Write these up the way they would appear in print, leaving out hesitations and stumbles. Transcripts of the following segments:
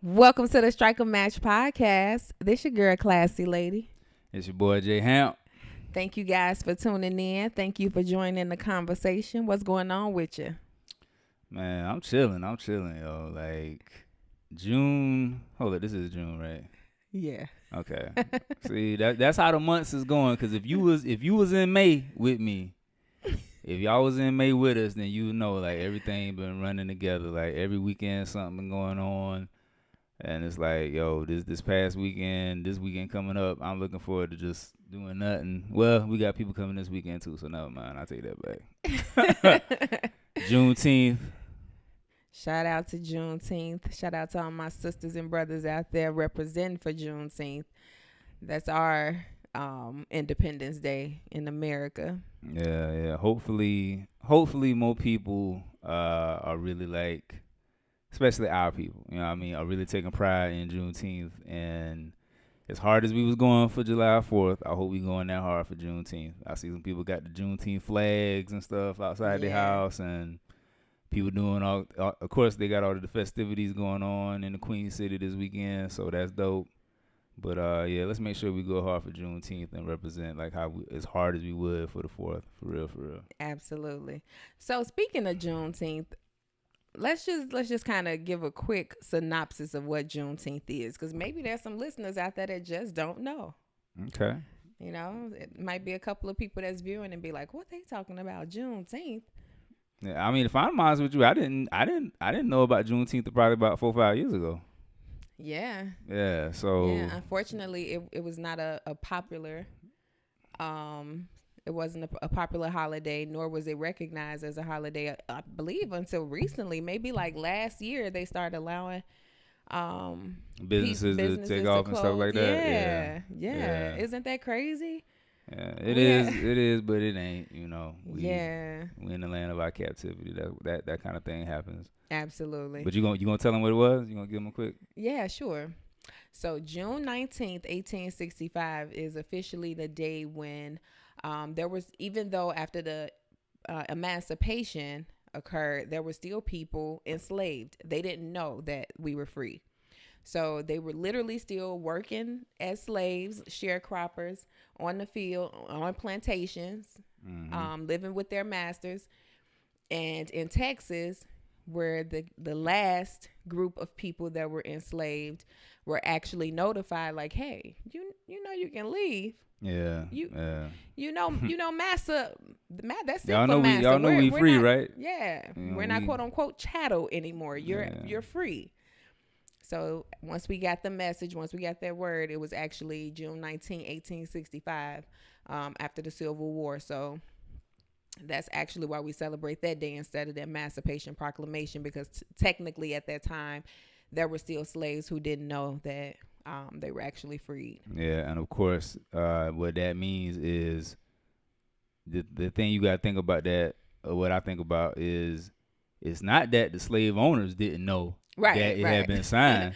Welcome to the Strike a Match podcast. This your girl, Klassi Lady. It's your boy Hamp. Thank you guys for tuning in. Thank you for joining the conversation. What's going on with you? Man, I'm chilling, yo. Like June. Hold up, this is June, right? Yeah. Okay. See, that's how the months is going. Cause if you was in May with me, if y'all was in May with us, then you know like everything been running together. Like every weekend something been going on. And it's like, yo, this past weekend, this weekend coming up, I'm looking forward to just doing nothing. Well, we got people coming this weekend too, so never mind. I'll take that back. Juneteenth. Shout out to Juneteenth. Shout out to all my sisters and brothers out there representing for Juneteenth. That's our Independence Day in America. Yeah. Hopefully more people are really like, especially our people, you know what I mean, are really taking pride in Juneteenth. And as hard as we was going for July 4th, I hope we going that hard for Juneteenth. I see some people got the Juneteenth flags and stuff outside their house, and people doing all, of course, they got all the festivities going on in the Queen City this weekend, so that's dope. But yeah, let's make sure we go hard for Juneteenth and represent like as hard as we would for the 4th, for real. Absolutely. So speaking of Juneteenth, let's just kind of give a quick synopsis of what Juneteenth is, because maybe there's some listeners out there that just don't know. Okay. You know, it might be a couple of people that's viewing and be like, "What they talking about Juneteenth?" Yeah, I mean, if I'm honest with you, I didn't know about Juneteenth probably about 4 or 5 years ago. Yeah. Yeah. So. Yeah. Unfortunately, it was not a popular. It wasn't a popular holiday, nor was it recognized as a holiday, I believe, until recently. Maybe like last year, they started allowing businesses to take off and stuff like that. Yeah. Isn't that crazy? Yeah, it is, but it ain't. You know, we in the land of our captivity. That kind of thing happens. Absolutely. But you gonna tell them what it was? You gonna give them a quick? Yeah, sure. So June 19th, 1865 is officially the day when there was, even though after the emancipation occurred, there were still people enslaved. They didn't know that we were free. So they were literally still working as slaves, sharecroppers on the field, on plantations, living with their masters. And in Texas, where the last group of people that were enslaved were actually notified, like, hey, you know you can leave. Yeah. You know, massa. That's it y'all for know massa. Y'all know we're free, not, right? Yeah, we're not quote unquote chattel anymore. You're free. So once we got the message, once we got that word, it was actually June 19, 1865, after the Civil War. So that's actually why we celebrate that day instead of the Emancipation Proclamation, because technically at that time there were still slaves who didn't know that they were actually freed. Yeah, and of course, what that means is the thing you got to think about that, or what I think about is, it's not that the slave owners didn't know that it had been signed.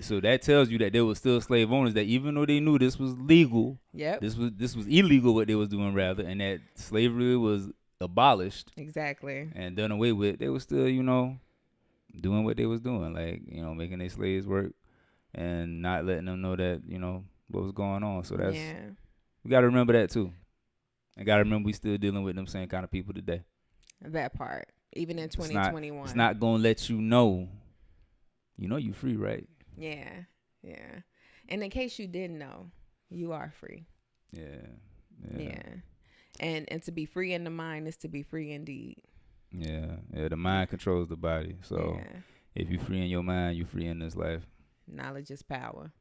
So that tells you that there were still slave owners that, even though they knew this was legal, this was illegal what they was doing rather, and that slavery was abolished exactly and done away with, they were still, you know, doing what they was doing, like, you know, making their slaves work and not letting them know that, you know, what was going on. So that's we got to remember that too. And got to remember we still dealing with them same kind of people today. That part, even in 2021. It's not going to let you know you free, right? Yeah. And in case you didn't know, you are free. Yeah. And to be free in the mind is to be free indeed. Yeah. The mind controls the body. So if you're free in your mind, you're free in this life. Knowledge is power.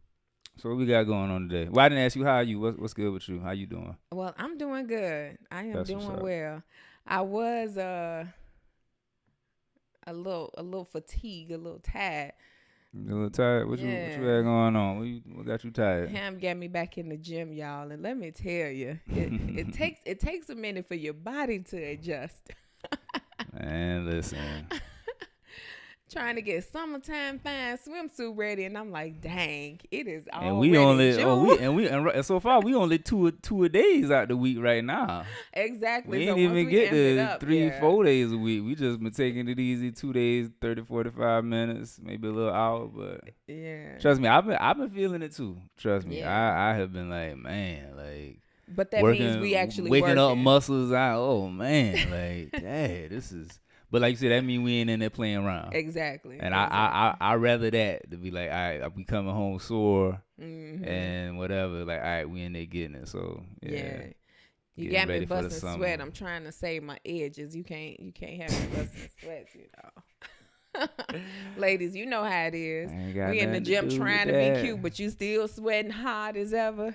So what we got going on today? Well, I didn't ask you, how are you? What's good with you? How you doing? Well, I'm doing good. I am doing well. I was a little fatigued, a little tired. You a little tired? What you had going on? What got you tired? Ham got me back in the gym, y'all, and let me tell you, it takes a minute for your body to adjust. Man, listen. trying to get summertime fine swimsuit ready, and I'm like, dang, it is And we already only June. and so far we only two a days out the week right now. We Exactly. So ain't once even we get amp it to up, three, yeah, 4 days a week. We just been taking it easy 2 days, 30, 45 minutes, maybe a little hour. But yeah, trust me, I've been feeling it too. Trust me, yeah. I have been like, man, like But that means we actually waking up working. muscles out. Oh man, like dang, this is. But like you said, that mean we ain't in there playing around. Exactly. And Exactly. I rather that to be like, all right, we coming home sore Mhm. and whatever. Like, all right, we in there getting it. So yeah, Yeah. You getting got me ready for the busting summer. sweat. I'm trying to save my edges. You can't have me busting sweats, you know. Ladies, you know how it I is. ain't got We in the nothing to gym do with trying to be that. cute, but you still sweating hot as ever.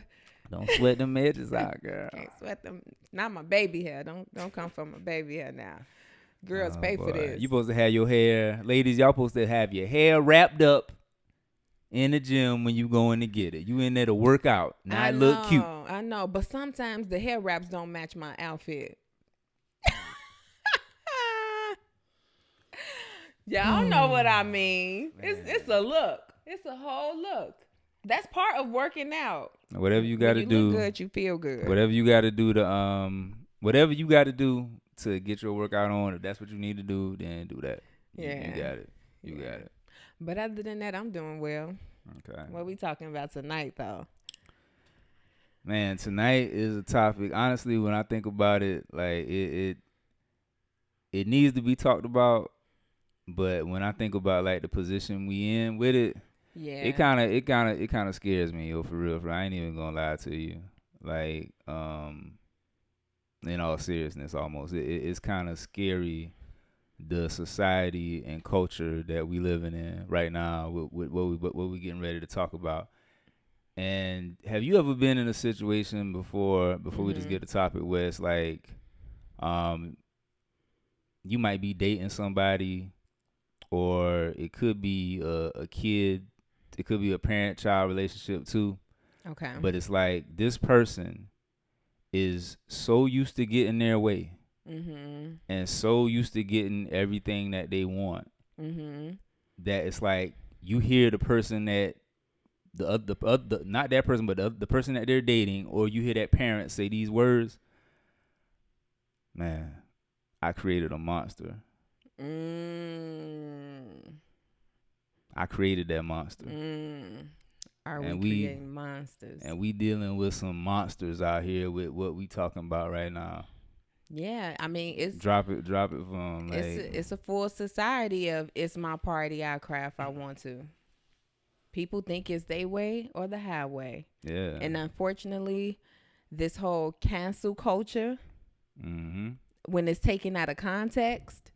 Don't sweat them edges out, girl. Can't sweat them. Not my baby hair. Don't come for my baby hair now. Girls Oh pay for boy, this. you supposed to have your hair, ladies. Y'all supposed to have your hair wrapped up in the gym when you going to get it. You in there to work out, not look cute. I know. But sometimes the hair wraps don't match my outfit. Y'all know what I mean. It's a look. It's a whole look. That's part of working out. Whatever you got When to you look do, good, you feel good. whatever you got to do to whatever you got to do to get your workout on. If that's what you need to do, then do that. You Yeah. got it. You Yeah. got it. But other than that, I'm doing well. Okay. What we talking about tonight, though? Man, tonight is a topic. Honestly, when I think about it, like it needs to be talked about. But when I think about like the position we in with it, Yeah. it kind of scares me, yo, for real. I ain't even gonna lie to you. Like, in all seriousness, almost, it's kind of scary the society and culture that we living in right now with what we getting ready to talk about. And have you ever been in a situation before we just Mhm. get the topic where it's like, um, you might be dating somebody, or it could be a kid, it could be a parent-child relationship too, Okay. but it's like this person is so used to getting their way Mhm. and so used to getting everything that they want Mhm. that it's like you hear the person that the not that person, but the person that they're dating, or you hear that parent say these words, man, I created a monster. Mm. I created that monster. Mm. Are we And creating monsters? we dealing with some monsters out here with what we talking about right now. Yeah, I mean it's Drop it from like it's a full society of it's my party. I cry if I want to. People think it's their way or the highway, yeah. and unfortunately, this whole cancel culture, Mhm. when it's taken out of context,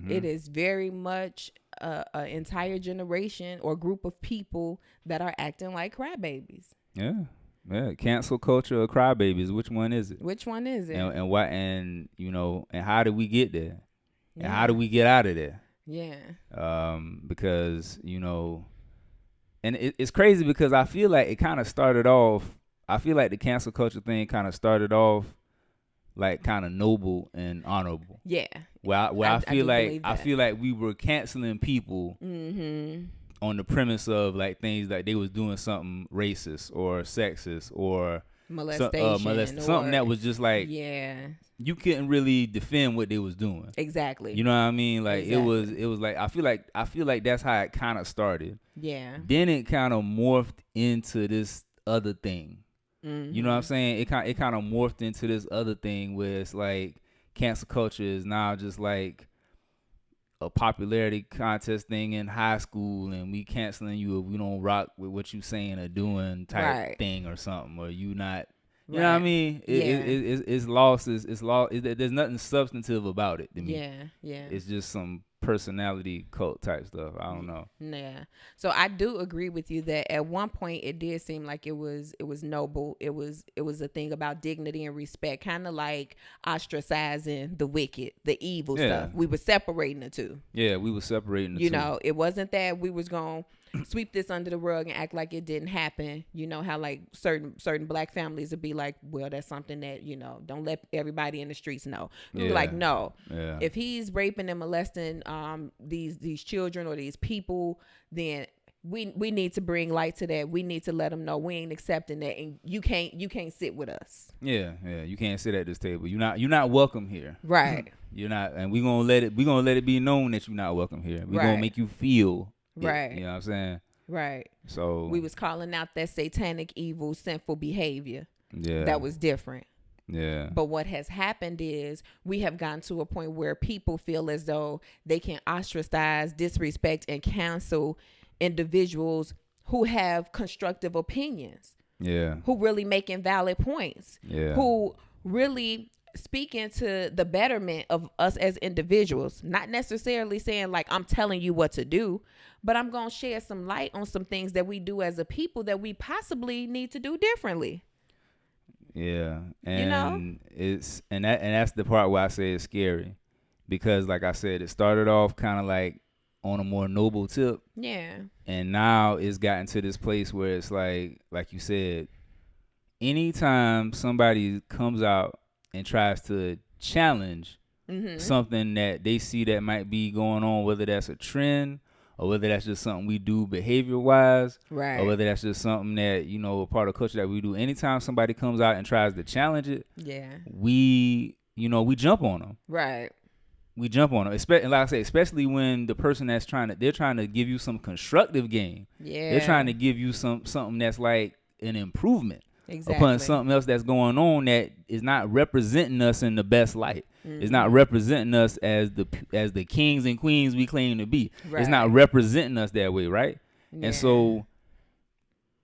it Mhm. is very much an entire generation or group of people that are acting like crybabies. Yeah. Yeah. Cancel culture or crybabies. Which one is it? Which one is it? And why? And and how did we get there? And how do Yeah, we get out of there? yeah, Because and it's crazy because I feel like it kind of started off. I feel like the cancel culture thing kind of started off like kind of noble and honorable. yeah. Where I feel do like believe that. we were canceling people Mm-hmm. on the premise of like things like they was doing something racist or sexist or Molestation something that or was just like yeah, you couldn't really defend what they was doing. exactly. You know what I mean? Like Exactly. it was like I feel like that's how it kind of started. Yeah. Then it kind of morphed into this other thing. You know what I'm Mm-hmm. saying? It kind of morphed into this other thing where it's like cancel culture is now just like a popularity contest thing in high school, and we canceling you if we don't rock with what you saying or doing type Right. thing or something, or you not. You know what I Right. mean? Yeah. It's lost. It's lost. There's nothing substantive about it to me. Yeah. Yeah. It's just some personality cult type stuff. I don't know. Yeah. So I do agree with you that at one point it did seem like it was noble. It was a thing about dignity and respect, kind of like ostracizing the wicked, the evil Yeah. stuff. We were separating the two. Yeah, we were separating the You two. know, it wasn't that we was going to sweep this under the rug and act like it didn't happen. You know how like certain black families would be like, well, that's something that, you know, don't let everybody in the streets know. We be like, no. Yeah. If he's raping and molesting these children or these people, then we need to bring light to that. We need to let them know we ain't accepting that, and you can't sit with us. Yeah, you can't sit at this table. You're not welcome here. Right. You're not, and we're gonna let it be known that you're not welcome here. We're gonna make you feel it, right. You know what I'm saying? Right. So we was calling out that satanic, evil, sinful behavior. Yeah. That was different. Yeah. But what has happened is we have gotten to a point where people feel as though they can ostracize, disrespect, and cancel individuals who have constructive opinions. Yeah. Who really making valid points. Yeah. Who really speaking to the betterment of us as individuals. Not necessarily saying like I'm telling you what to do, but I'm going to share some light on some things that we do as a people that we possibly need to do differently. Yeah. And you know? that's the part where I say it's scary, because like I said, it started off kind of like on a more noble tip. Yeah. And now it's gotten to this place where it's like you said, anytime somebody comes out and tries to challenge something that they see that might be going on, whether that's a trend or whether that's just something we do behavior wise, right, or whether that's just something that, you know, a part of culture that we do, anytime somebody comes out and tries to challenge it, we jump on them. Right. We jump on them, and like I say, especially when the person they're trying to give you some constructive game. Yeah. They're trying to give you something that's like an improvement exactly. upon something else that's going on that is not representing us in the best light. It's not representing us as the kings and queens we claim to be. Right. It's not representing us that way, right? Yeah. And so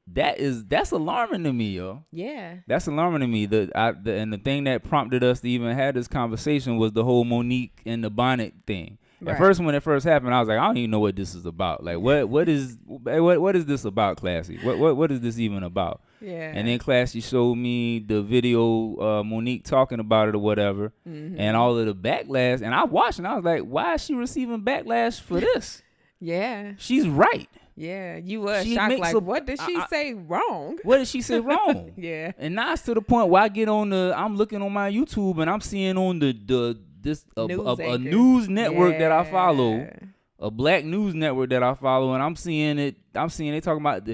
that's alarming to me, yo. Yeah. That's alarming to me. And the thing that prompted us to even have this conversation was the whole Monique and the bonnet thing. Right. At first, when it first happened, I was like, I don't even know what this is about. Like, what is this about, Klassi? What is this even about? Yeah. And then Klassi showed me the video, Monique talking about it or whatever, and all of the backlash. And I watched, and I was like, why is she receiving backlash for this? Yeah. She's right. Yeah, you were shocked. Like, what did she say wrong? What did she say wrong? Yeah. And now it's to the point where I'm looking on my YouTube and I'm seeing on a news network that I follow, a black news network that I follow, and I'm seeing they talking about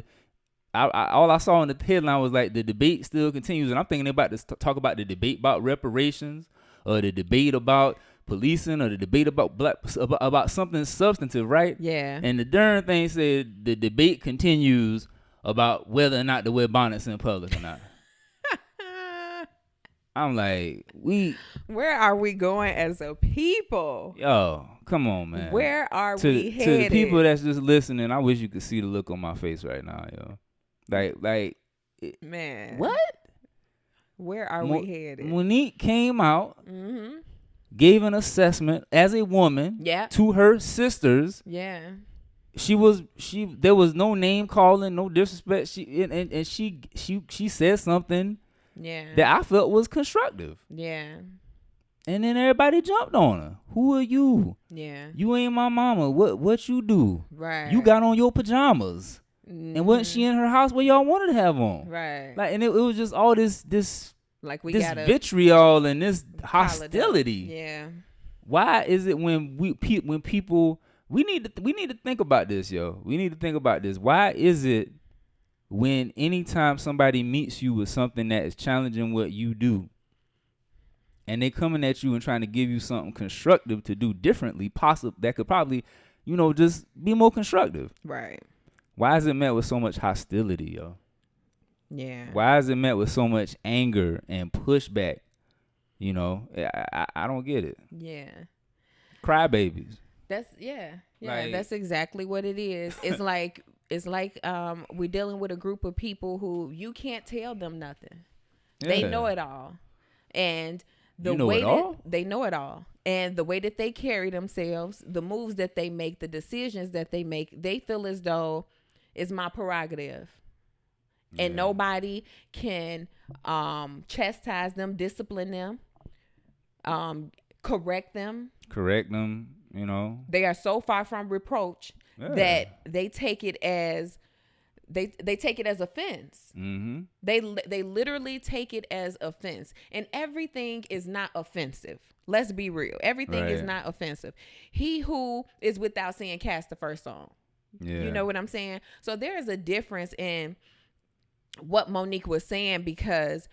all I saw in the headline was like the debate still continues, and I'm thinking about this talk about the debate about reparations, or the debate about policing, or the debate about something substantive, right? Yeah. And the darn thing said the debate continues about whether or not to wear bonnets in public or not. I'm like, where are we going as a people? Yo, come on, man. Where are we headed? To the people that's just listening, I wish you could see the look on my face right now, yo. Like, man, what? Where are we headed? Monique came out, gave an assessment as a woman, to her sisters. Yeah. There was no name calling, no disrespect. She said something that I felt was constructive. Yeah. And then everybody jumped on her. Who are you? Yeah. You ain't my mama. What you do? Right. You got on your pajamas. And wasn't she in her house where y'all wanted to have on? Right. Like, and it was just all this like this vitriol and this hostility. Yeah. Why is it when people we need to think about this, yo. We need to think about this. Why is it when anytime somebody meets you with something that is challenging what you do, and they coming at you and trying to give you something constructive to do differently, that could probably, just be more constructive. Right. Why is it met with so much hostility, yo? Yeah. Why is it met with so much anger and pushback? I don't get it. Yeah. Crybabies. That's that's exactly what it is. It's like we're dealing with a group of people who you can't tell them nothing. Yeah. They know it all. And they know it all. And the way that they carry themselves, the moves that they make, the decisions that they make, they feel as though it's my prerogative. Yeah. And nobody can chastise them, discipline them, correct them. They are so far from reproach Yeah. that they take it as they take it as offense. Mm-hmm. They literally take it as offense, and everything is not offensive. Let's be real. Everything is Right. not offensive. He who is without sin cast the first stone. Yeah. You know what I'm saying? So there is a difference in what Monique was saying because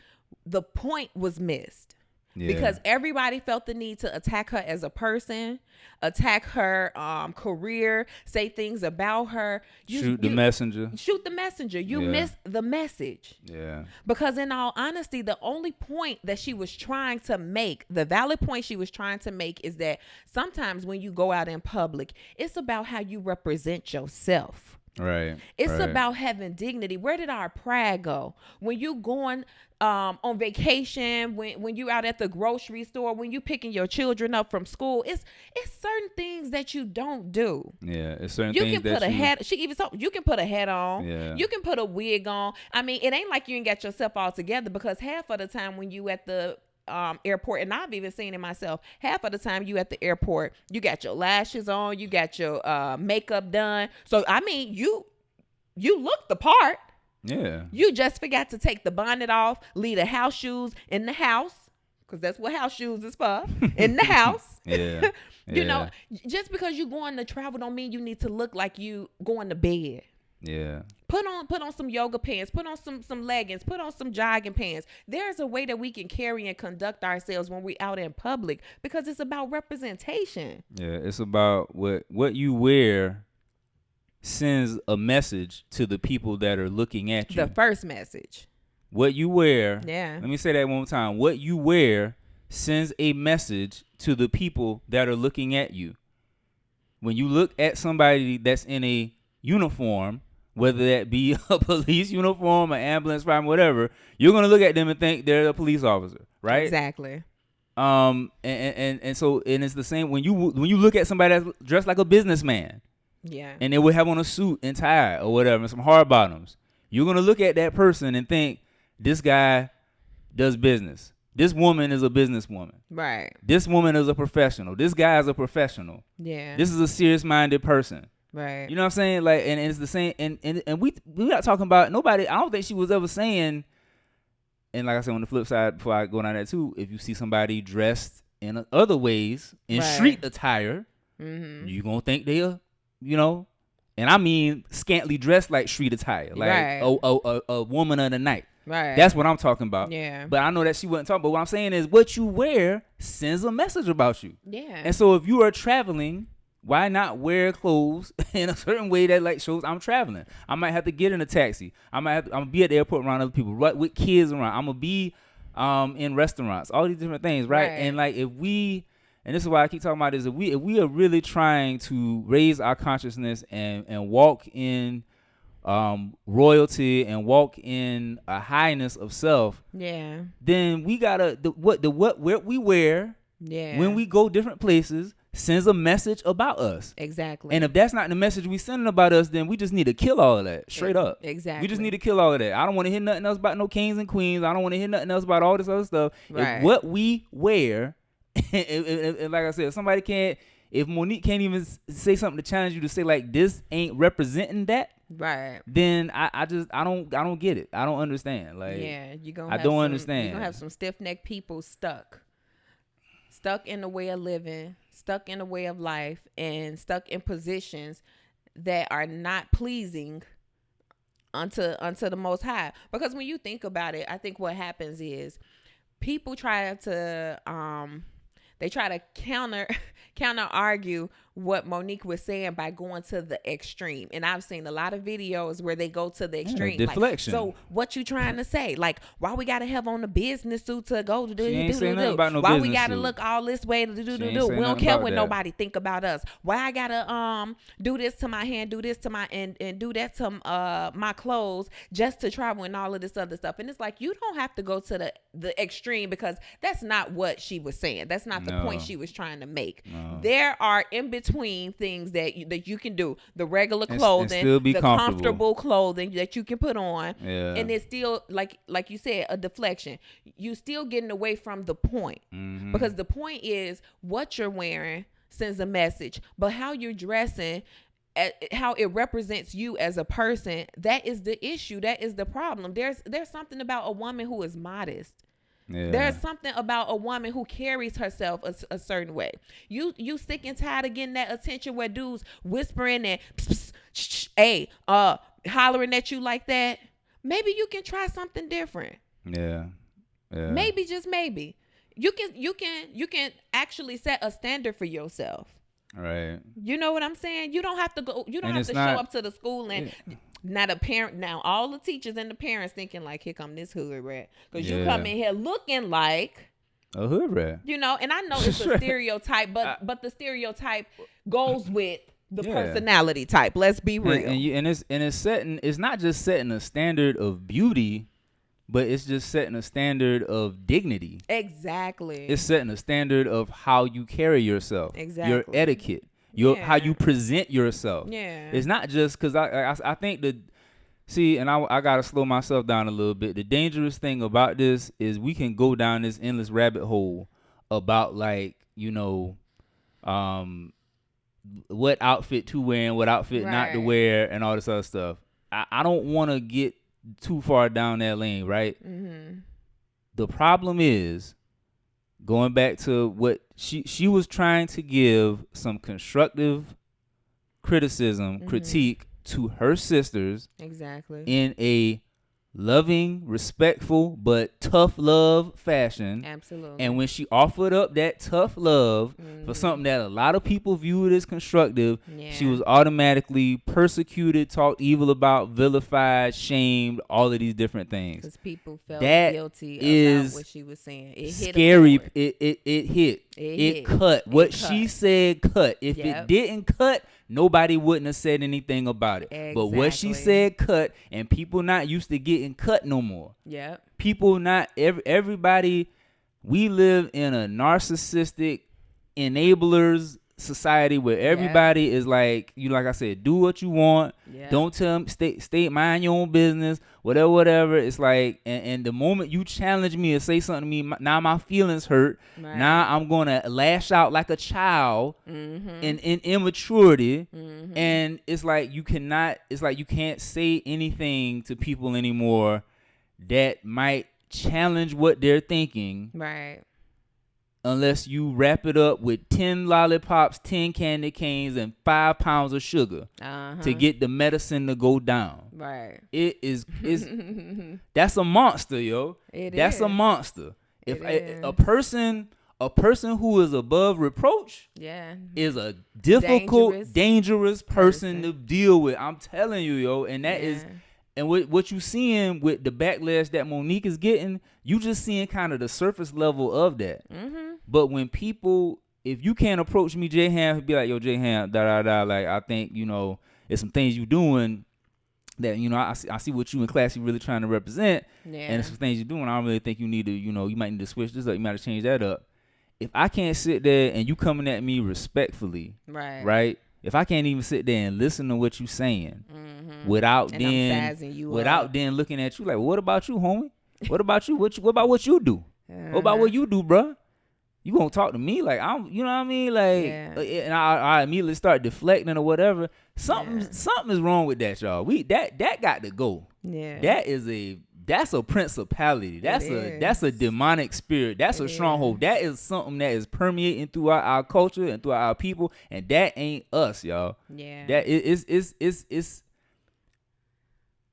the point was missed. Yeah. Because everybody felt the need to attack her as a person, attack her career, say things about her. Shoot the messenger. Shoot the messenger. You missed the message. Yeah. Because in all honesty, the only point that she was trying to make, the valid point she was trying to make, is that sometimes when you go out in public, it's about how you represent yourself. Right. It's about having dignity. Where did our pride go? When you going on vacation, when you out at the grocery store, when you picking your children up from school, it's certain things that you don't do. Yeah, it's certain You things can put that a hat. She even told you can put a hat on. Yeah. You can put a wig on. I mean, it ain't like you ain't got yourself all together, because half of the time when you at the airport, and I've even seen it myself, half of the time you at the airport, you got your lashes on, you got your makeup done. So I mean, you look the part. Yeah. You just forgot to take the bonnet off, leave the house shoes in the house, because that's what house shoes is for, in the house. Yeah. You know, just because you going to travel don't mean you need to look like you going to bed. Yeah. Put on some yoga pants, put on some leggings, put on some jogging pants. There's a way that we can carry and conduct ourselves when we're out in public, because it's about representation. Yeah, it's about what you wear sends a message to the people that are looking at you. The first message. What you wear. Yeah. Let me say that one more time. What you wear sends a message to the people that are looking at you. When you look at somebody that's in a uniform, whether that be a police uniform, an ambulance fireman, whatever, you're gonna look at them and think they're a police officer, right? Exactly. And so it's the same when you look at somebody that's dressed like a businessman. Yeah. And they would have on a suit and tie or whatever, and some hard bottoms. You're gonna look at that person and think, this guy does business. This woman is a businesswoman. Right. This woman is a professional. This guy is a professional. Yeah. This is a serious-minded person. Right. You know what I'm saying? Like, and it's the same. And we're not talking about nobody. I don't think she was ever saying. And like I said, on the flip side, before I go down that too, if you see somebody dressed in other ways in street attire, you gonna think they are, you know, and I mean scantily dressed like street attire, like a woman of the night. Right. That's what I'm talking about. Yeah. But I know that she wasn't talking. But what I'm saying is, what you wear sends a message about you. Yeah. And so if you are traveling, why not wear clothes in a certain way that like shows I'm traveling? I might have to get in a taxi. I'm gonna be at the airport around other people, right, with kids around. I'm gonna be in restaurants, all these different things, right? And like if we, and this is why I keep talking about this, if we are really trying to raise our consciousness and walk in royalty and walk in a highness of self, then we gotta what we wear when we go different places sends a message about us. Exactly. And if that's not the message we sending about us, then we just need to kill all of that straight up. Exactly. We just need to kill all of that. I don't want to hear nothing else about no kings and queens. I don't want to hear nothing else about all this other stuff. Right. If what we wear, and like I said, if somebody can't, if Monique can't even say something to challenge you to say like this ain't representing that, right, then I don't get it. I don't understand. Like, yeah, I don't understand. You're gonna have some stiff-necked people stuck in the way of living, stuck in the way of life, and stuck in positions that are not pleasing unto the Most High. Because when you think about it, I think what happens is people try to counter argue what Monique was saying by going to the extreme. And I've seen a lot of videos where they go to the extreme. Deflection. Like, so what you trying to say? Like, why we gotta have on the business suit to go to do? Why we gotta look all this way to do? We don't care what nobody think about us. Why I gotta do this to my hand, do this to my and do that to my clothes just to travel and all of this other stuff. And it's like, you don't have to go to the extreme, because that's not what she was saying. That's not the point she was trying to make. No. There are in between things that you can do. The regular clothing, and still be the comfortable clothing that you can put on, and it's still like you said, a deflection. You still getting away from the point, because the point is what you're wearing sends a message, but how you're dressing how it represents you as a person, that is the issue. That is the problem. There's something about a woman who is modest. Yeah. There's something about a woman who carries herself a certain way. You sick and tired of getting that attention where dudes whispering and pss, pss, shh, hey, hollering at you like that. Maybe you can try something different. Yeah. Yeah. Maybe, just maybe. You can actually set a standard for yourself. Right. You know what I'm saying? You don't have to go. You don't have to show up to the school and not a parent. Now all the teachers and the parents thinking like, here come this hood rat, because you come in here looking like a hood rat. You know, and I know it's a stereotype, but the stereotype goes with the personality type. Let's be real. And it's not just setting a standard of beauty, but it's just setting a standard of dignity. Exactly. It's setting a standard of how you carry yourself. Exactly. Your etiquette. How you present yourself. Yeah. It's not just because I think that, see, and I got to slow myself down a little bit. The dangerous thing about this is we can go down this endless rabbit hole about, like, you know, what outfit to wear and what outfit not to wear and all this other stuff. I don't want to get too far down that lane, right? Mm-hmm. The problem is, going back to what she was trying to give some constructive criticism, critique to her sisters, exactly, in a loving, respectful, but tough love fashion. Absolutely. And when she offered up that tough love for something that a lot of people viewed as constructive, she was automatically persecuted, talked evil about, vilified, shamed, all of these different things. Because people felt that guilty about what she was saying. It hit scary. It hit. It cut. What she said cut. If it didn't cut, nobody wouldn't have said anything about it. Exactly. But what she said cut, and people not used to getting cut no more. Yeah. People not, everybody, we live in a narcissistic enablers society where everybody is like, like I said, do what you want. Don't tell them, stay, mind your own business, whatever. It's like, and the moment you challenge me or say something to me, now my feelings hurt. Right. Now I'm going to lash out like a child in immaturity. And it's like you can't say anything to people anymore that might challenge what they're thinking. Right. Unless you wrap it up with 10 lollipops, 10 candy canes, and 5 pounds of sugar to get the medicine to go down. Right. It's that's a monster, yo. That's a monster. If a person who is above reproach is a difficult, dangerous person to deal with. I'm telling you, yo. And that is, and what you seeing with the backlash that Monique is getting, you just seeing kind of the surface level of that. But when people, if you can't approach me, J Ham, be like, yo, J Ham, like, I think, there's some things you doing that, I see what you and Klassi really trying to represent. And there's some things you're doing, I don't really think you need to, you might need to switch this up, you might have to change that up. If I can't sit there and you coming at me respectfully, right? If I can't even sit there and listen to what you saying without then looking at you like, well, what about you, homie? What about you? What about what you do? What about what you do, bruh? You gonna talk to me like I'm, you know what I mean? Like, and I immediately start deflecting or whatever. Something is wrong with that, y'all. That got to go. Yeah. That's a principality. That's a demonic spirit. That's a stronghold. That is something that is permeating throughout our culture and throughout our people, and that ain't us, y'all. Yeah. That is.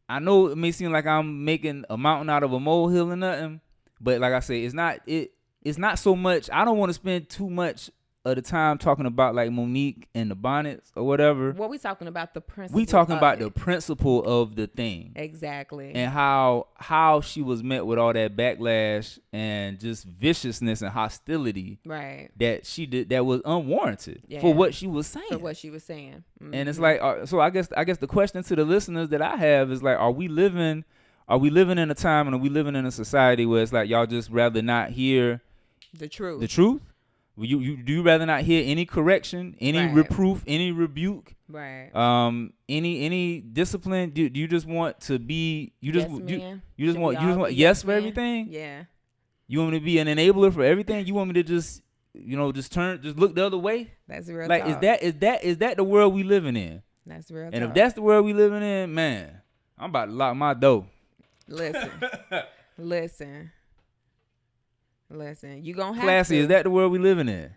I know it may seem like I'm making a mountain out of a molehill or nothing, but like I say, it's not so much. I don't want to spend too much of the time talking about like Monique and the bonnets or whatever. What we talking about the principle? We talking about the principle of the thing. Exactly. And how she was met with all that backlash and just viciousness and hostility. Right. That she did, that was unwarranted for what she was saying. And it's like, so I guess the question to the listeners that I have is like, are we living in a time and are we living in a society where it's like y'all just rather not hear the truth? Do you rather not hear any correction, any reproof, any rebuke, any discipline? Do you just want to be you just want yes for everything? Yeah. You want me to be an enabler for everything? You want me to just look the other way? That's real. Like, talk. Is that the world we living in? That's real And if talk. that's the world we living in, man, I'm about to lock my door. Listen, listen, listen. You gonna have Klassi, is to. that the world we living in?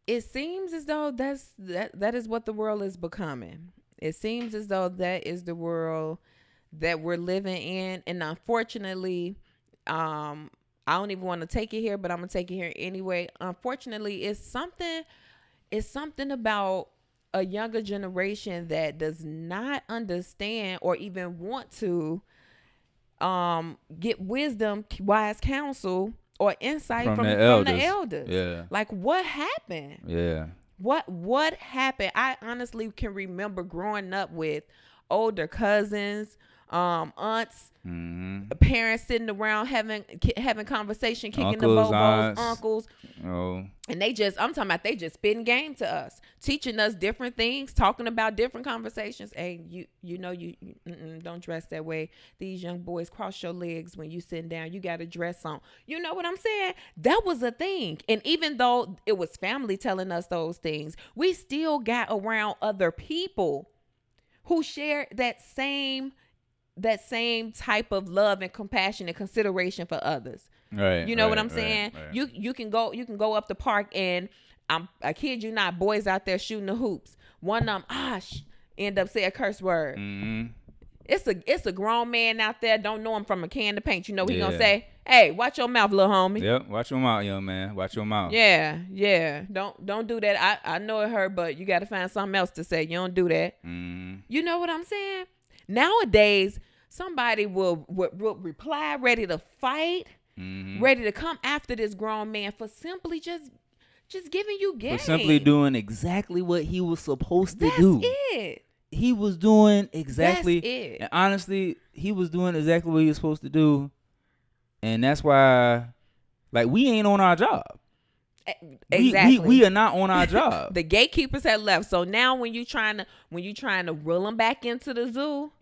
It seems as though that is what the world is becoming. It seems as though that is the world that we're living in, and unfortunately, I don't even want to take it here, but I'm gonna take it here anyway. Unfortunately, it's something about a younger generation that does not understand or even want to get wisdom, wise counsel, or insight From the from the elders. elders. Yeah. Like, what happened? Yeah. What happened? I honestly can remember growing up with older cousins, aunts, parents sitting around having conversation, kicking the Uncles, bobos, aunts. uncles, Oh. and I'm talking about they just spitting game to us, teaching us different things, talking about different conversations. Hey, you don't dress that way. These young boys, cross your legs when you sitting down. You got a dress on. You know what I'm saying? That was a thing. And even though it was family telling us those things, we still got around other people who shared that same type of love and compassion and consideration for others. Right. You know what right, I'm saying? Right. You can go up the park, and I kid you not, boys out there shooting the hoops. One of them end up saying a curse word. It's a grown man out there, don't know him from a can of paint. You know what he gonna say? Hey, watch your mouth, little homie. Yep, watch your mouth, young man. Watch your mouth. Yeah. Don't do that. I know it hurt, but you got to find something else to say. You don't do that. You know what I'm saying? Nowadays, somebody will reply, ready to fight, ready to come after this grown man for simply just giving you game. For simply doing exactly what he was supposed to do. That's it. He was doing exactly. That's it. And honestly, he was doing exactly what he was supposed to do. And that's why, like, we ain't on our job. Exactly. We are not on our job. The gatekeepers have left. So now when you trying to reel them back into the zoo,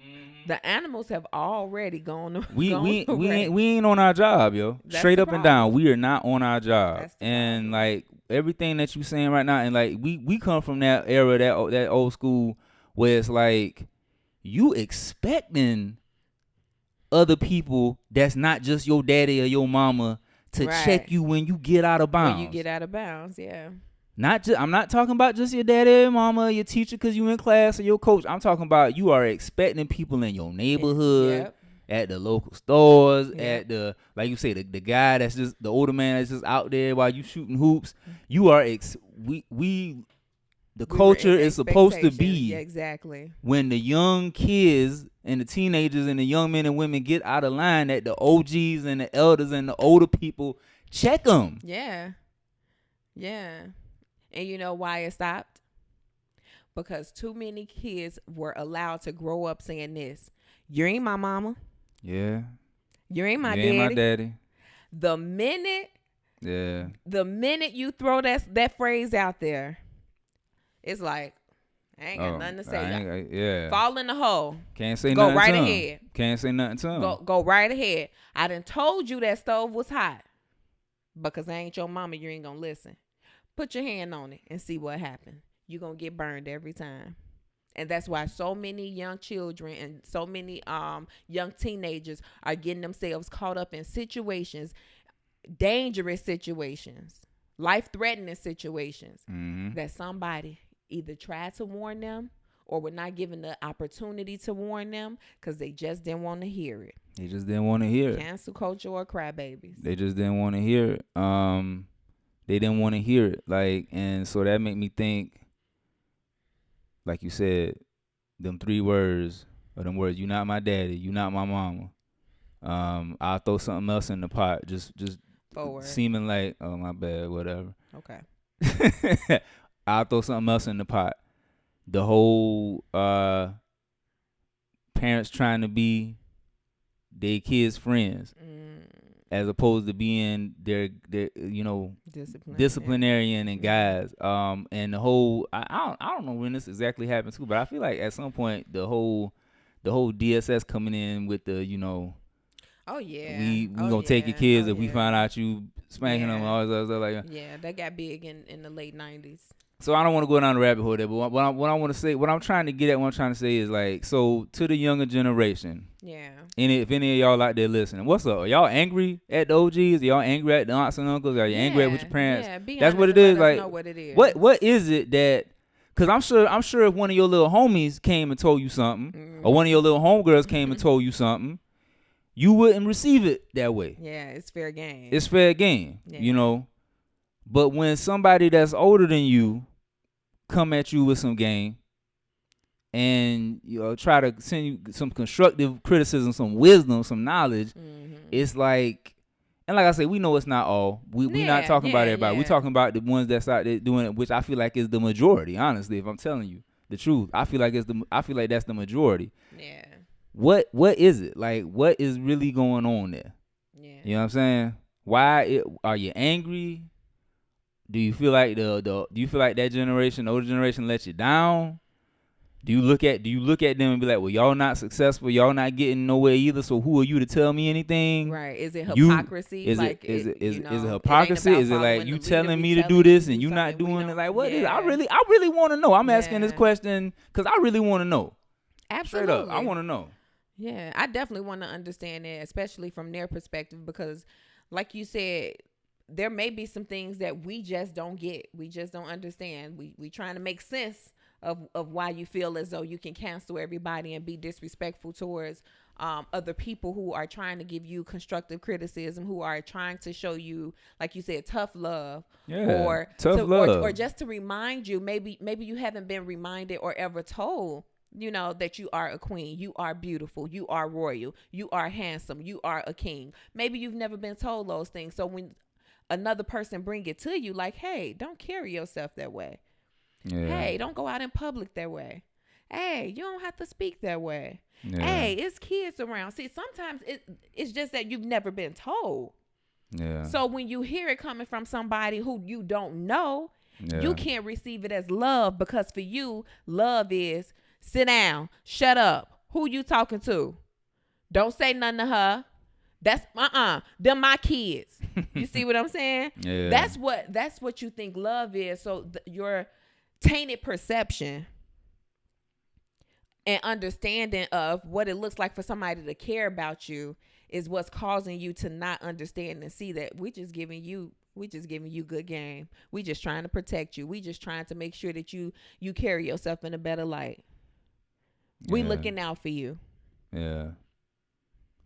the animals have already gone. We ain't on our job, yo. That's Straight the up and problem. down, we are not on our job. That's the And problem. like everything that you saying right now, and like we come from that era, that old school where it's like you expecting other people that's not just your daddy or your mama to Right. check you when you get out of bounds. When you get out of bounds, yeah. I'm not talking about just your daddy or your mama or your teacher because you in class or your coach. I'm talking about you are expecting people in your neighborhood, Yep. at the local stores, Yep. at the, like you say, the guy that's just the older man that's just out there while you shooting hoops. You are the culture is supposed to be, Yeah, exactly. when the young kids and the teenagers and the young men and women get out of line, that the OGs and the elders and the older people check them. Yeah. And you know why it stopped? Because too many kids were allowed to grow up saying this: "You ain't my mama. Yeah. You ain't my You daddy." ain't my daddy. The minute you throw that phrase out there, it's like, I ain't got nothing to say. Yeah. Fall in the hole. Can't say Go nothing right to 'em. ahead. Can't say nothing to him. Go right ahead. I done told you that stove was hot. Because I ain't your mama, you ain't gonna listen. Put your hand on it and see what happens. You're gonna get burned every time. And that's why so many young children and so many young teenagers are getting themselves caught up in situations, dangerous situations, life-threatening situations, that somebody either tried to warn them or were not given the opportunity to warn them because they just didn't want to hear it. They just didn't want to hear it. Cancel culture or crybabies. They just didn't want to hear it. They didn't want to hear it. Like, and so that made me think, like you said, them three words, or them words, you not my daddy, you not my mama. I'll throw something else in the pot, just Forward. seeming like, oh, my bad, whatever. Okay. I'll throw something else in the pot. The whole parents trying to be their kids' friends, as opposed to being their disciplinarian and guys. And the whole I don't know when this exactly happened too, but I feel like at some point the whole DSS coming in with the oh yeah, we gonna take your kids if we find out you spanking them and all this other stuff like that. Yeah, that got big in the late 90s. So I don't want to go down the rabbit hole there, but what I want to say, what I'm trying to get at, what I'm trying to say is like, so to the younger generation, Yeah. if any of y'all out there listening, what's up? Are y'all angry at the OGs? Are y'all angry at the aunts and uncles? Are you angry at with your parents? Yeah, be That's honest what it and is. let us Like, know what it is. what is it that? Because I'm sure if one of your little homies came and told you something, or one of your little homegirls came and told you something, you wouldn't receive it that way. Yeah, it's fair game. It's fair game, Yeah. you know. But when somebody that's older than you come at you with some game and try to send you some constructive criticism, some wisdom, some knowledge, it's like, and like I say, we know it's not all. We're not talking about everybody. We're talking about the ones that's out there doing it, which I feel like is the majority. Honestly, if I'm telling you the truth, I feel like that's the majority. Yeah. What is it like? What is really going on there? Yeah. You know what I'm saying? Are you angry? Do you feel like do you feel like that generation, the older generation, let you down? Do you look at them and be like, well, y'all not successful, y'all not getting nowhere either, so who are you to tell me anything? Right. Is it hypocrisy? Is it hypocrisy? Is it like you telling me to do this and you not doing it? Like, what is it? I really want to know. I'm asking this question because I really want to know. Absolutely. Straight up, I want to know. Yeah, I definitely want to understand it, especially from their perspective, because like you said, there may be some things that we just don't get. We just don't understand. We trying to make sense of why you feel as though you can cancel everybody and be disrespectful towards other people who are trying to give you constructive criticism, who are trying to show you, like you said, tough love. Yeah, or love. Or just to remind you, maybe you haven't been reminded or ever told, that you are a queen, you are beautiful, you are royal, you are handsome, you are a king. Maybe you've never been told those things. So when another person bring it to you, like, hey, don't carry yourself that way. Yeah. Hey, don't go out in public that way. Hey, you don't have to speak that way. Yeah. Hey, it's kids around. See, sometimes it's just that you've never been told. Yeah. So when you hear it coming from somebody who you don't know, you can't receive it as love, because for you, love is sit down, shut up. Who you talking to? Don't say nothing to her. That's them my kids. You see what I'm saying? Yeah. That's what you think love is. So your tainted perception and understanding of what it looks like for somebody to care about you is what's causing you to not understand and see that we just giving you good game. We just trying to protect you. We just trying to make sure that you carry yourself in a better light. We looking out for you. Yeah.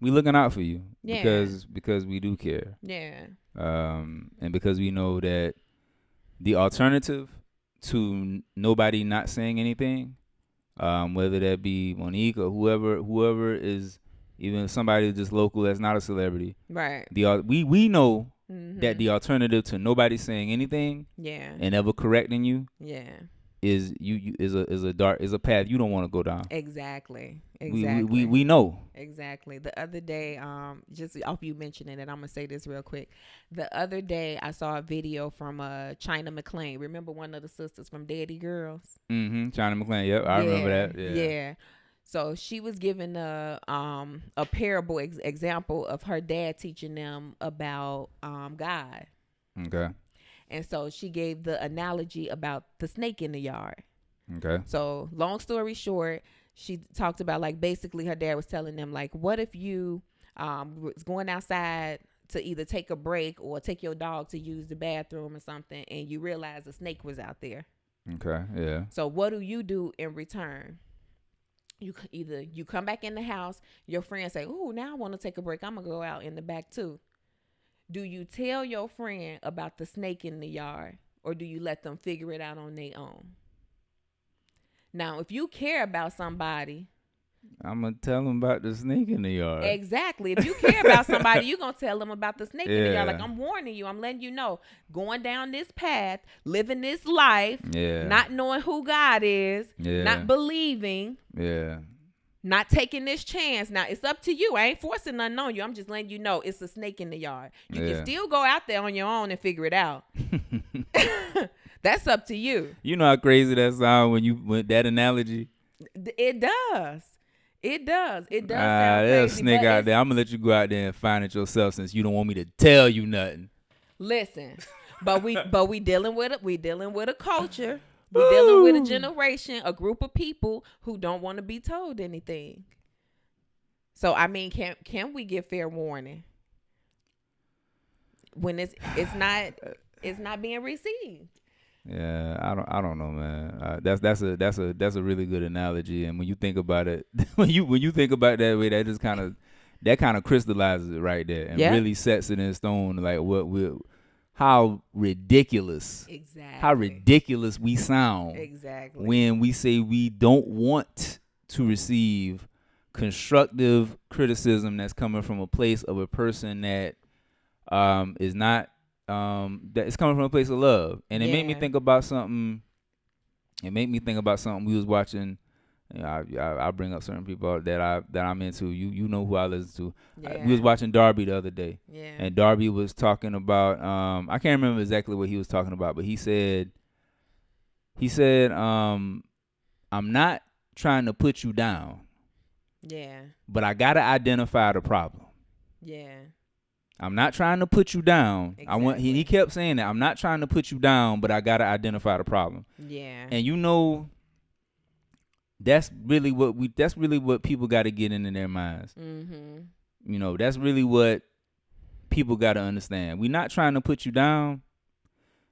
We looking out for you. Yeah. Because we do care. Yeah. And because we know that the alternative to nobody not saying anything, whether that be Monique or whoever is, even somebody just local that's not a celebrity. Right. We know that the alternative to nobody saying anything, and ever correcting you, is a path you don't want to go down. Exactly. We know. Exactly. The other day, just off you mentioning it, I'm gonna say this real quick. The other day, I saw a video from China McClain. Remember one of the sisters from Daddy Girls? Mm-hmm. China McClain. Yep, I remember that. Yeah. So she was giving a parable example of her dad teaching them about God. Okay. And so she gave the analogy about the snake in the yard. Okay. So long story short, she talked about, like, basically her dad was telling them, like, what if you was going outside to either take a break or take your dog to use the bathroom or something, and you realize a snake was out there. Okay. Yeah. So what do you do in return? You come back in the house, your friends say, "Ooh, now I want to take a break. I'm going to go out in the back too." Do you tell your friend about the snake in the yard, or do you let them figure it out on their own? Now, if you care about somebody, I'm going to tell them about the snake in the yard. Exactly. If you care about somebody, you're going to tell them about the snake in the yard. Like, I'm warning you. I'm letting you know. Going down this path, living this life, not knowing who God is, not believing. Yeah. Not taking this chance. Now, it's up to you. I ain't forcing nothing on you. I'm just letting you know it's a snake in the yard. You can still go out there on your own and figure it out. That's up to you. You know how crazy that sounds when that analogy? It does. It does. Sound there's a snake out there. I'm going to let you go out there and find it yourself, since you don't want me to tell you nothing. Listen, but we dealing with a culture. We dealing with a Woo. generation, a group of people who don't want to be told anything. So I mean, can we give fair warning when it's not being received? Yeah, I don't know, man. That's a really good analogy, and when you think about it, when you think about it that way, that kind of crystallizes it right there, and Yeah. really sets it in stone, like how ridiculous, how Exactly. ridiculous we sound Exactly. when we say we don't want to receive constructive criticism that's coming from a place of a person that is not that is coming from a place of love. And it made me Yeah. think about something. It made me think about something we was watching. You know, I bring up certain people that I'm into. You know who I listen to. Yeah. We was watching Darby the other day, Yeah. and Darby was talking about I can't remember exactly what he was talking about, but he said I'm not trying to put you down, Yeah. but I gotta identify the problem. Yeah. I'm not trying to put you down. Exactly. He kept saying that. I'm not trying to put you down, but I gotta identify the problem. Yeah. And you know, that's really what people gotta get into their minds. Mhm. You know, that's really what people gotta understand. We're not trying to put you down,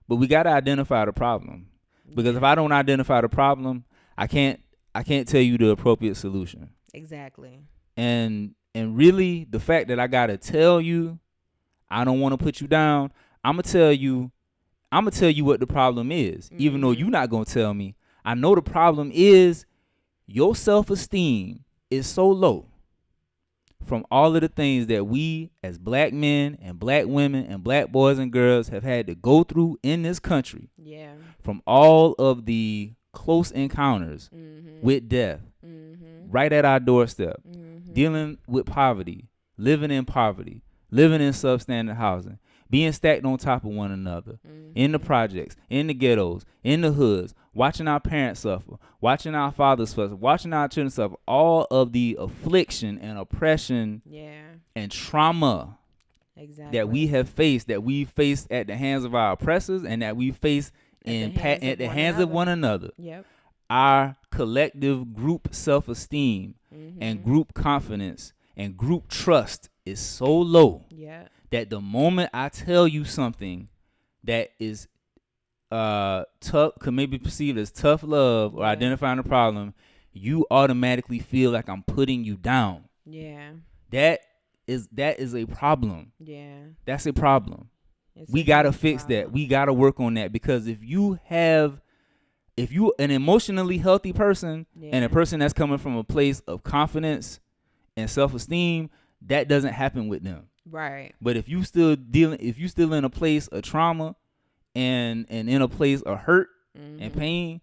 but we gotta identify the problem. Because if I don't identify the problem, I can't tell you the appropriate solution. Exactly. And really, the fact that I gotta tell you I don't want to put you down, I'm gonna tell you what the problem is, even though you're not gonna tell me. I know the problem is your self-esteem is so low from all of the things that we as black men and black women and black boys and girls have had to go through in this country. Yeah. From all of the close encounters with death right at our doorstep, dealing with poverty, living in poverty, living in substandard housing, being stacked on top of one another, in the projects, in the ghettos, in the hoods, watching our parents suffer, watching our fathers suffer, watching our children suffer, all of the affliction and oppression and trauma that we have faced, that we faced at the hands of our oppressors and that we face at the hands of one another. Yep. Our collective group self-esteem and group confidence and group trust is so low that the moment I tell you something that is tough, could maybe perceived as tough love or identifying a problem, you automatically feel like I'm putting you down. Yeah. That is a problem. Yeah. That's a problem. It's We a gotta huge fix problem. that. We gotta work on that, because if you an emotionally healthy person and a person that's coming from a place of confidence and self-esteem, that doesn't happen with them. Right. But if you still in a place of trauma and in a place of hurt and pain,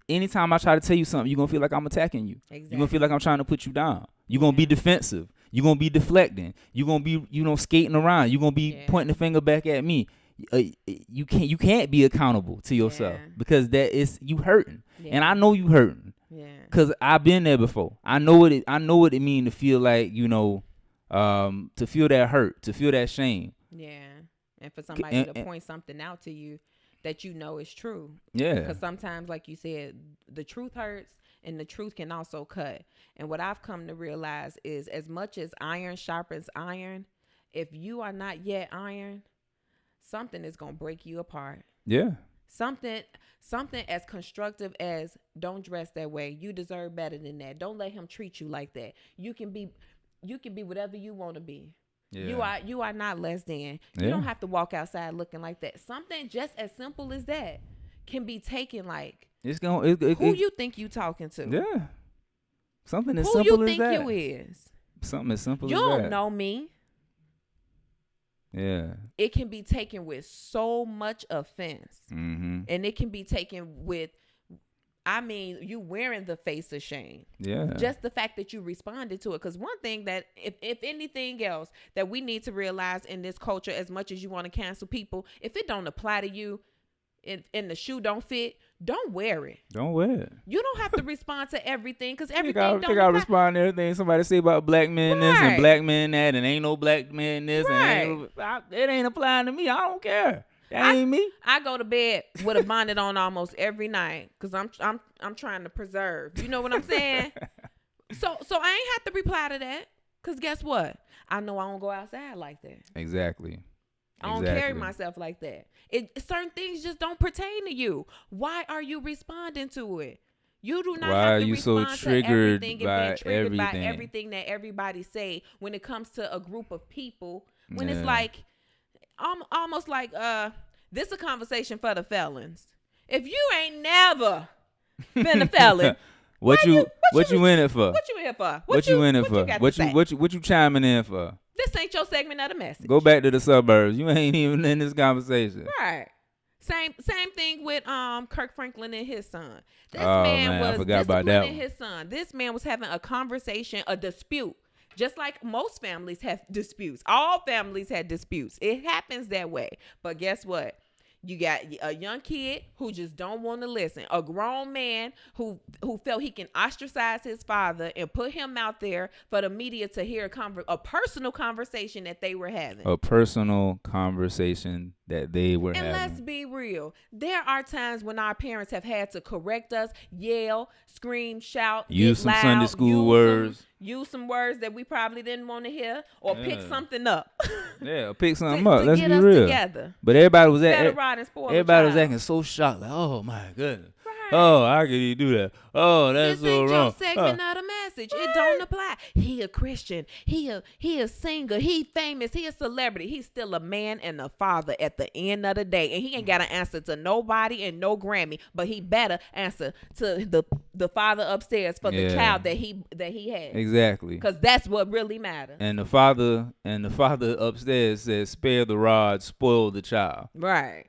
anytime I try to tell you something, you're gonna feel like I'm attacking you. Exactly. You're gonna feel like I'm trying to put you down. You're gonna be defensive. You're gonna be deflecting. You're gonna be, skating around. You're gonna be pointing the finger back at me. You can't be accountable to yourself because that is you hurting, and I know you hurting. Yeah. Cause I've been there before. I know what it means to feel like, to feel that hurt, to feel that shame. Yeah. And for somebody to point something out to you that you know is true. Yeah. Because sometimes, like you said, the truth hurts and the truth can also cut. And what I've come to realize is, as much as iron sharpens iron, if you are not yet iron, something is going to break you apart. Yeah. Something as constructive as, don't dress that way. You deserve better than that. Don't let him treat you like that. You can be whatever you want to be. Yeah. You are not less than. You don't have to walk outside looking like that. Something just as simple as that can be taken like, who you think you talking to? Yeah. Something as who simple you as that. think you is? Something as simple you as that. don't know me. Yeah. It can be taken with so much offense. Mm-hmm. And it can be taken with, you wearing the face of shame. Yeah. Just the fact that you responded to it. Because one thing that, if anything else, that we need to realize in this culture, as much as you want to cancel people, if it don't apply to you and the shoe don't fit, don't wear it. Don't wear it. You don't have to respond to everything, because everything I don't think I respond to everything somebody say about black men this and black men that, and ain't no black men this, and it ain't applying to me. I don't care. That ain't me. I go to bed with a bonnet on almost every night because I'm trying to preserve. You know what I'm saying? So I ain't have to reply to that because guess what? I know I don't go outside like that. Exactly. I don't carry myself like that. Certain things just don't pertain to you. Why are you responding to it? You do not have to respond to everything and be triggered by everything that everybody say when it comes to a group of people. When it's like, almost like, this is a conversation for the felons. If you ain't never been a felon, what you in it for? What you in it for? What you in it for? What you chiming in for? This ain't your segment of the message. Go back to the suburbs. You ain't even in this conversation. Right. Same thing with Kirk Franklin and his son. This man was disciplining his son. This man was having a conversation, a dispute. Just like most families have disputes. All families had disputes. It happens that way. But guess what? You got a young kid who just don't want to listen. A grown man who felt he can ostracize his father and put him out there for the media to hear a personal conversation that they were having. A personal conversation that they were having. And let's be real. There are times when our parents have had to correct us, yell, scream, shout, use some loud, Sunday school words. Use some words that we probably didn't want to hear, or pick something up. Pick something up. Let's be real. Together. But everybody was acting so shocked. Like, oh my goodness. Right. Oh, how could he do that? Oh, that's so wrong. This ain't your segment of the message. Right. It don't apply. He a Christian. He a singer. He famous. He a celebrity. He's still a man and a father at the end of the day, and he ain't got an answer to nobody and no Grammy. But he better answer to the father upstairs for the child that he had. Exactly. Because that's what really matters. And the father upstairs says, "Spare the rod, spoil the child." Right.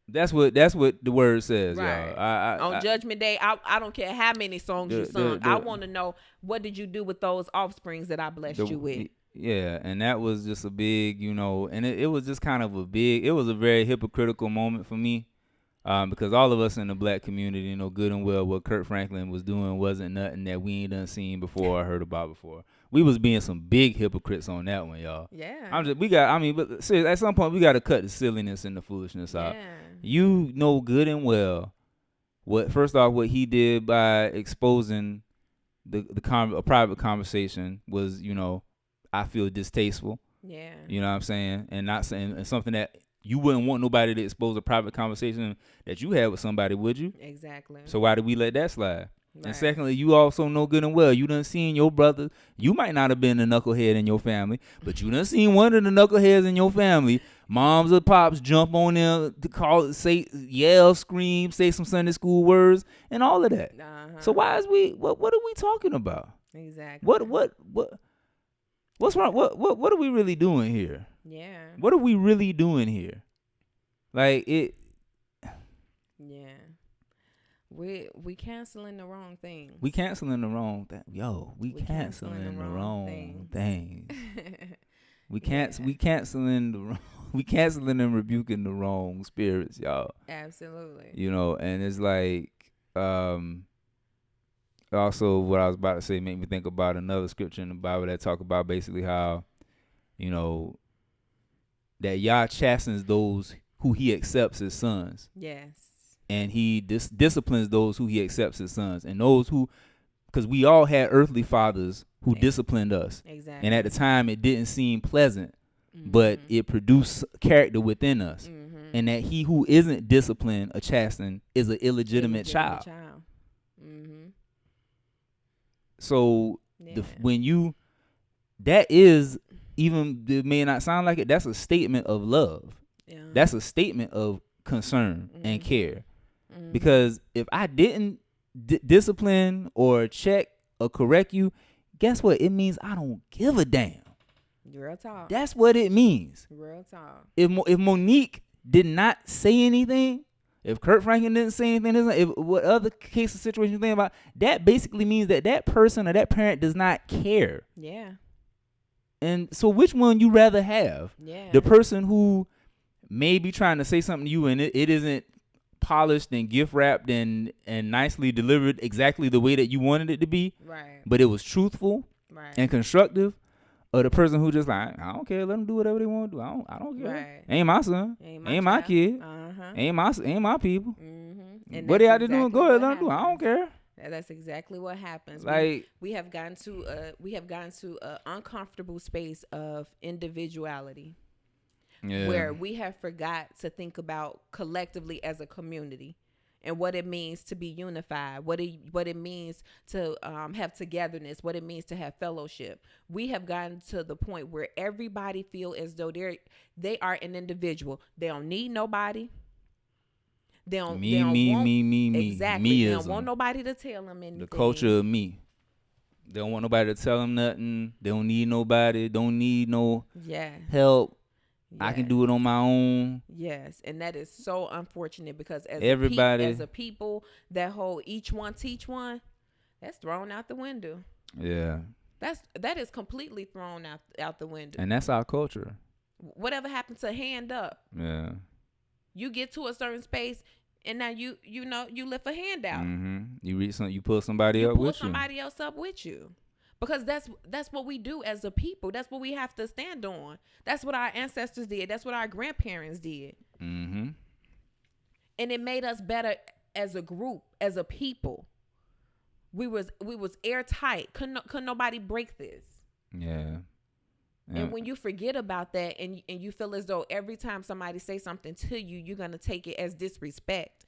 That's what the word says, right. Y'all. On Judgment Day, I don't care how many songs you sung. I want to know, what did you do with those offsprings that I blessed you with? Yeah, and that was just a big, and it was just kind of it was a very hypocritical moment for me, because all of us in the black community know good and well what Kirk Franklin was doing wasn't nothing that we ain't done seen before or heard about before. We was being some big hypocrites on that one, y'all. Yeah. But seriously, at some point we got to cut the silliness and the foolishness out. You know good and well what he did by exposing a private conversation was, I feel distasteful. Yeah. You know what I'm saying? And something that you wouldn't want nobody to expose a private conversation that you had with somebody, would you? Exactly. So why did we let that slide? Right. And secondly, you also know good and well, you done seen your brother. You might not have been a knucklehead in your family, but you done seen one of the knuckleheads in your family, moms or pops, jump on them to yell, scream, say some Sunday school words, and all of that. Uh-huh. So why is what are we talking about? Exactly. What's wrong? What are we really doing here? Yeah. What are we really doing here? Like it. Yeah. We canceling the wrong thing. We canceling the wrong thing. Yo, we canceling the wrong thing. We canceling and rebuking the wrong spirits, y'all. Absolutely. And it's like also what I was about to say made me think about another scripture in the Bible that talk about basically how, that Yah chastens those who he accepts as sons. Yes. And he disciplines those who he accepts as sons, and those who, because we all had earthly fathers who disciplined us. Exactly. And at the time it didn't seem pleasant, but it produced character within us. And that he who isn't disciplined or chastened is an illegitimate child. So that is, even it may not sound like it, that's a statement of love. Yeah. That's a statement of concern and care. Because if I didn't discipline or check or correct you, guess what? It means I don't give a damn. Real talk. That's what it means. Real talk. If Monique did not say anything, if Kurt Franklin didn't say anything, if what other case or situation you think about, that basically means that person or that parent does not care. Yeah. And so which one you rather have? Yeah. The person who may be trying to say something to you and it isn't polished and gift wrapped and nicely delivered exactly the way that you wanted it to be, right? But it was truthful, right, and constructive, or the person who just like, I don't care, let them do whatever they want to do. I don't care. Right. Ain't my son. Ain't my Ain't my child. kid. Uh-huh. Ain't my people. And What that's they out there doing? exactly Go ahead, what let them do. I don't happens. care. That's exactly what happens. Like, We have gotten to a uncomfortable space of individuality yeah, where we have forgot to think about collectively as a community and what it means to be unified, what it means to have togetherness, what it means to have fellowship. We have gotten to the point where everybody feel as though they are an individual. They don't need nobody. They don't want exactly. They don't want meism, nobody to tell them the culture anything. of me. They don't want nobody to tell them nothing. They don't need nobody. Don't need no Yeah. help. I can Yes. do it on my own. Yes, and that is so unfortunate because Everybody, as a people, that whole each one teach one, that's thrown out the window. yeah, That is completely thrown out the window. and that's our culture. Whatever happened to hand up? Yeah. You get to a certain space, and now you lift a hand out. You reach some. You pull somebody You up pull with somebody else up with you. Because that's what we do as a people. That's what we have to stand on. That's what our ancestors did. That's what our grandparents did. you. Mm-hmm. And it made us better as a group, as a people. We was airtight. Couldn't nobody break this. Yeah. And when you forget about that and you feel as though every time somebody say something to you, you're going to take it as disrespect,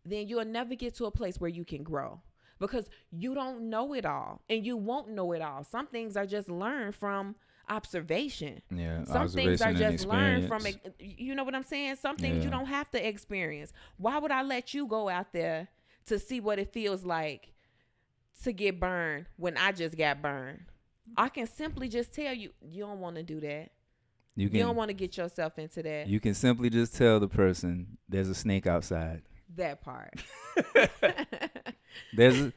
then you'll never get to a place where you can grow because you don't know it all and you won't know it all. Some things are just learned from observation. Yeah. Some things are Observation and just learned from, experience. you know what I'm saying? Some things you Yeah. don't have to experience. Why would I let you go out there to see what it feels like to get burned when I just got burned? I can simply just tell you, you don't want to do that. You don't want to get yourself into that. You can simply just tell the person there's a snake outside. That part. There's a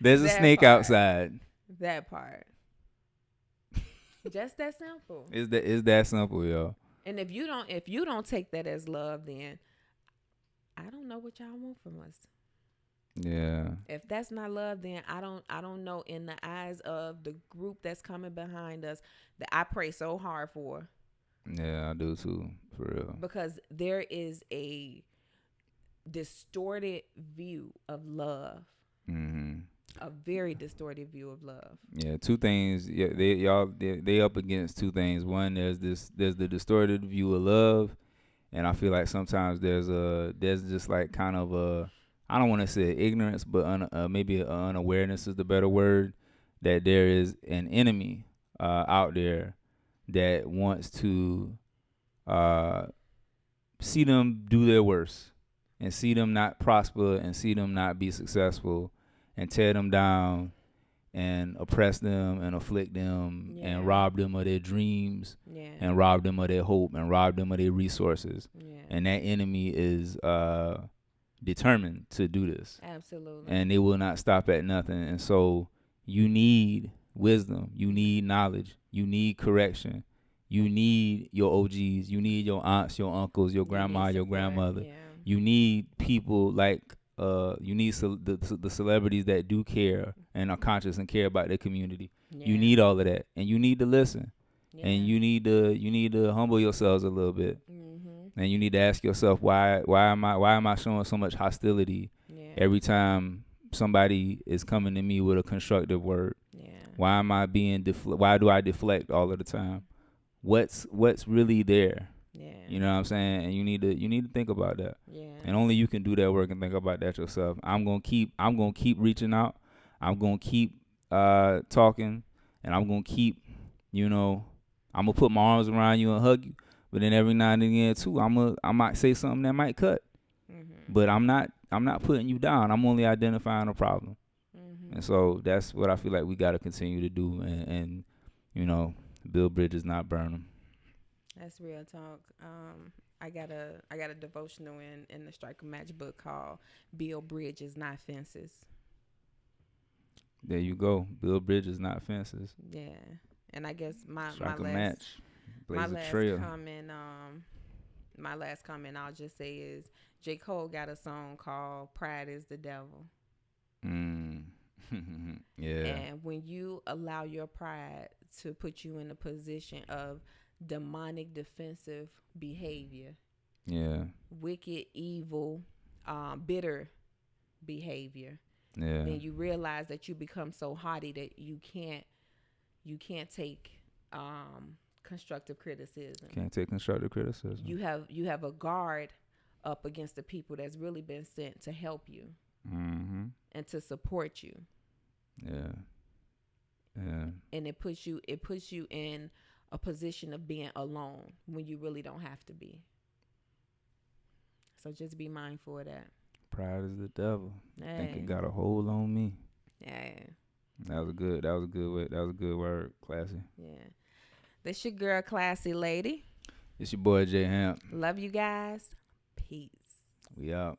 That snake part. outside. That part. Just that simple. It's that simple, yo. And if you don't take that as love, then I don't know what y'all want from us. Yeah. If that's not love, then I don't know in the eyes of the group that's coming behind us that I pray so hard for. Yeah, I do too, for real. Because there is a distorted view of love. Mm-hmm. A very distorted view of love. Yeah, two things. Yeah, they up against two things. One, there's the distorted view of love, and I feel like sometimes there's just like kind of a, I don't want to say ignorance, but maybe unawareness is the better word, that there is an enemy out there that wants to see them do their worst and see them not prosper and see them not be successful and tear them down and oppress them and afflict them and rob them of their dreams and rob them of their hope and rob them of their resources. And that enemy is determined to do this. Absolutely. And they will not stop at nothing. And so you need wisdom. You need knowledge. You need correction. You need your OGs. You need your aunts, your uncles, your grandma, your grandmother. Yeah. You need people like you need the celebrities that do care and are conscious and care about their community. Yeah. You need all of that, and you need to listen, Yeah. and you need to humble yourselves a little bit, and you need to ask yourself why am I showing so much hostility every time somebody is coming to me with a constructive word? Why am I being why do I deflect all of the time? What's really there? You know what I'm saying? And you need to think about that. And only you can do that work and think about that yourself. I'm gonna keep reaching out. I'm gonna keep talking, and I'm gonna keep, I'm gonna put my arms around you and hug you. But then every now and again too, I might say something that might cut. But I'm not putting you down. I'm only identifying a problem. And so that's what I feel like we gotta continue to do, and build bridges, not burn them. That's real talk. I got a devotional in the Strike a Match book called "Build Bridges, Not Fences." There you go. Build bridges, not fences. Yeah, and I guess my Strike a last match. Blaze a trail. My last comment I'll just say is J. Cole got a song called "Pride Is the Devil." Yeah. And when you allow your pride to put you in a position of demonic defensive behavior, Yeah. wicked, evil, bitter behavior, Yeah. then you realize that you become so haughty that you can't take constructive criticism. Can't take constructive criticism. You have a guard up against the people that's really been sent to help you Mm-hmm. and to support you. Yeah. Yeah. And it puts you in a position of being alone when you really don't have to be. So just be mindful of that. Pride is the devil. Think it Hey, got a hold on me. yeah, That was a good. That was a good way. That was a good word, Classy. yeah. That's your girl, Classy Lady. It's your boy J Hamp. Love you guys. Peace. We out.